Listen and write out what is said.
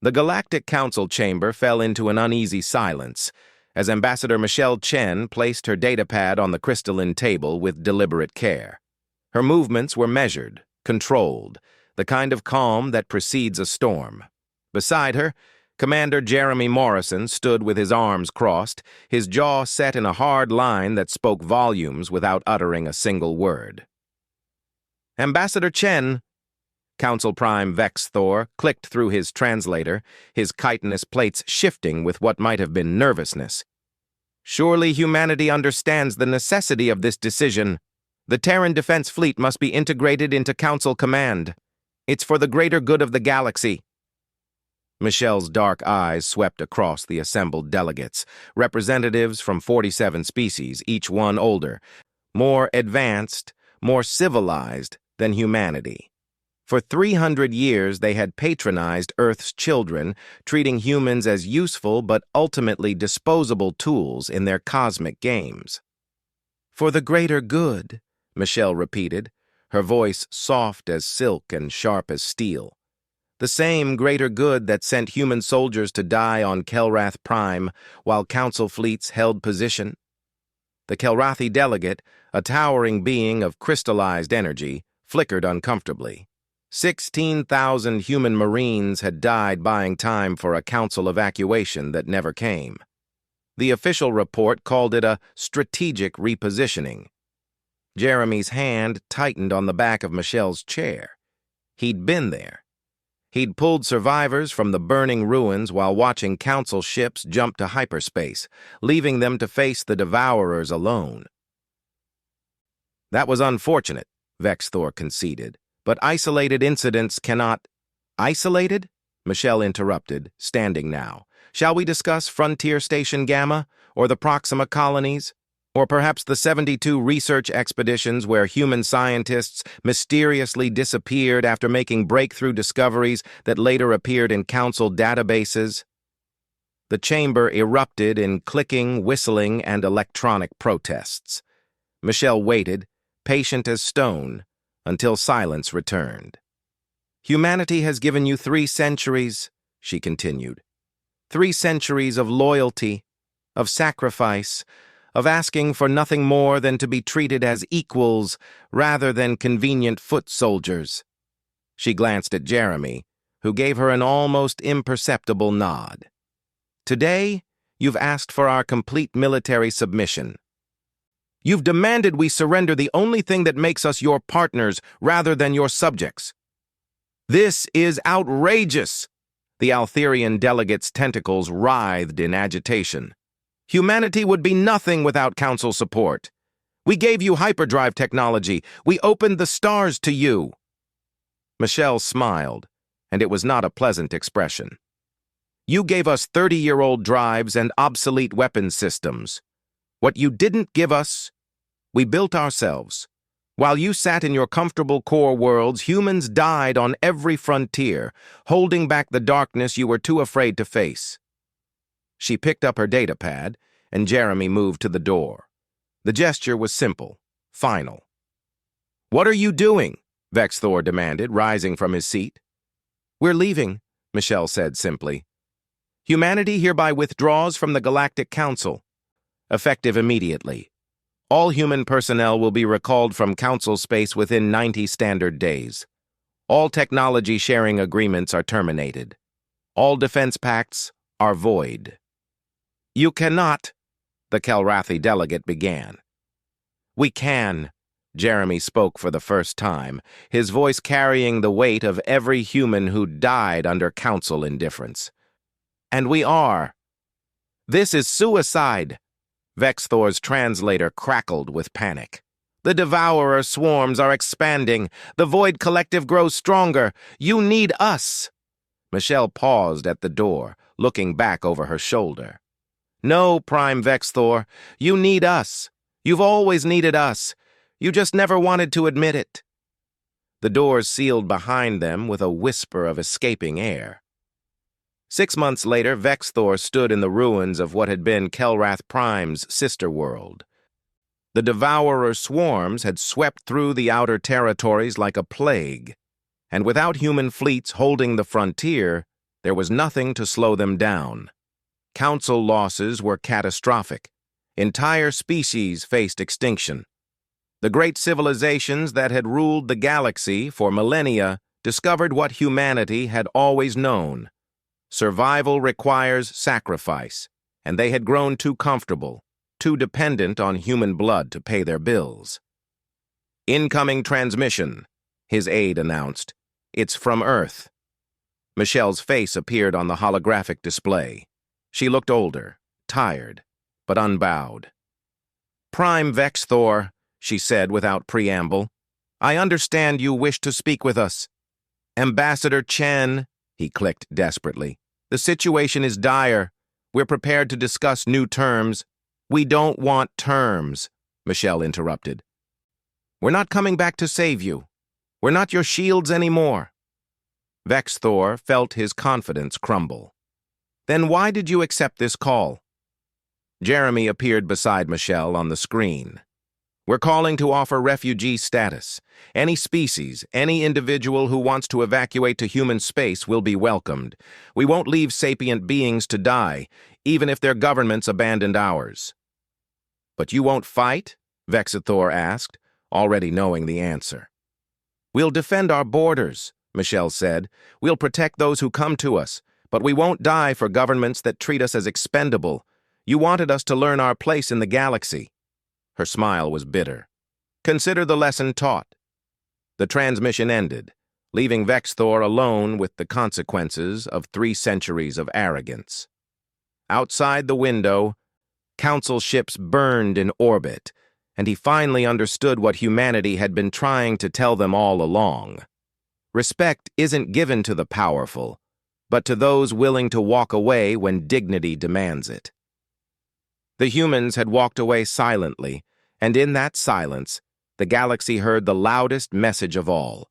The Galactic Council chamber fell into an uneasy silence as Ambassador Michelle Chen placed her datapad on the crystalline table with deliberate care. Her movements were measured, controlled, the kind of calm that precedes a storm. Beside her, Commander Jeremy Morrison stood with his arms crossed, his jaw set in a hard line that spoke volumes without uttering a single word. "Ambassador Chen," Council Prime Vex Thor clicked through his translator, his chitinous plates shifting with what might have been nervousness. "Surely humanity understands the necessity of this decision. The Terran Defense Fleet must be integrated into Council Command. It's for the greater good of the galaxy." Michelle's dark eyes swept across the assembled delegates, representatives from 47 species, each one older, more advanced, more civilized than humanity. For 300 years, they had patronized Earth's children, treating humans as useful but ultimately disposable tools in their cosmic games. "For the greater good," Michelle repeated, her voice soft as silk and sharp as steel. "The same greater good that sent human soldiers to die on Kelrath Prime while Council fleets held position." The Kelrathi delegate, a towering being of crystallized energy, flickered uncomfortably. 16,000 human Marines had died buying time for a council evacuation that never came. The official report called it a strategic repositioning. Jeremy's hand tightened on the back of Michelle's chair. He'd been there. He'd pulled survivors from the burning ruins while watching Council ships jump to hyperspace, leaving them to face the Devourers alone. "That was unfortunate," Vex Thor conceded, "but isolated incidents cannot—" "Isolated?" Michelle interrupted, standing now. "Shall we discuss Frontier Station Gamma, or the Proxima colonies? Or perhaps the 72 research expeditions where human scientists mysteriously disappeared after making breakthrough discoveries that later appeared in Council databases?" The chamber erupted in clicking, whistling, and electronic protests. Michelle waited, patient as stone, until silence returned. "Humanity has given you 3 centuries," she continued. 3 centuries of loyalty, of sacrifice, of asking for nothing more than to be treated as equals rather than convenient foot soldiers. She glanced at Jeremy, who gave her an almost imperceptible nod. "Today, you've asked for our complete military submission. You've demanded we surrender the only thing that makes us your partners rather than your subjects. This is outrageous!" The Altherian delegate's tentacles writhed in agitation. "Humanity would be nothing without Council support. We gave you hyperdrive technology. We opened the stars to you." Michelle smiled, and it was not a pleasant expression. "You gave us 30-year-old drives and obsolete weapons systems. What you didn't give us, we built ourselves. While you sat in your comfortable core worlds, humans died on every frontier, holding back the darkness you were too afraid to face." She picked up her datapad, and Jeremy moved to the door. The gesture was simple, final. "What are you doing?" Vex Thor demanded, rising from his seat. "We're leaving," Michelle said simply. "Humanity hereby withdraws from the Galactic Council. Effective immediately. All human personnel will be recalled from Council space within 90 standard days. All technology sharing agreements are terminated. All defense pacts are void." "You cannot," the Kelrathi delegate began. "We can," Jeremy spoke for the first time, his voice carrying the weight of every human who died under Council indifference. "And we are. This is suicide." Vex Thor's translator crackled with panic. "The Devourer swarms are expanding. The Void Collective grows stronger. You need us." Michelle paused at the door, looking back over her shoulder. "No, Prime Vex Thor, you need us. You've always needed us. You just never wanted to admit it." The doors sealed behind them with a whisper of escaping air. 6 months later, Vex Thor stood in the ruins of what had been Kelrath Prime's sister world. The Devourer swarms had swept through the outer territories like a plague, and without human fleets holding the frontier, There was nothing to slow them down. Council losses were catastrophic. Entire species faced extinction. The great civilizations that had ruled the galaxy for millennia discovered what humanity had always known. Survival requires sacrifice, and they had grown too comfortable, too dependent on human blood to pay their bills. "Incoming transmission," his aide announced. "It's from Earth." Michelle's face appeared on the holographic display. She looked older, tired, but unbowed. "Prime Vexthor," she said without preamble. "I understand you wish to speak with us." "Ambassador Chen," he clicked desperately. "The situation is dire. We're prepared to discuss new terms." "We don't want terms," Michelle interrupted. "We're not coming back to save you. We're not your shields anymore." Vexthor felt his confidence crumble. "Then why did you accept this call?" Jeremy appeared beside Michelle on the screen. "We're calling to offer refugee status. Any species, any individual who wants to evacuate to human space will be welcomed. We won't leave sapient beings to die, even if their governments abandoned ours." "But you won't fight?" Vexthor asked, already knowing the answer. "We'll defend our borders," Michelle said. "We'll protect those who come to us, but we won't die for governments that treat us as expendable. You wanted us to learn our place in the galaxy." Her smile was bitter. "Consider the lesson taught." The transmission ended, leaving Vexthor alone with the consequences of 3 centuries of arrogance. Outside the window, Council ships burned in orbit, and he finally understood what humanity had been trying to tell them all along. Respect isn't given to the powerful, but to those willing to walk away when dignity demands it. The humans had walked away silently, and in that silence, the galaxy heard the loudest message of all.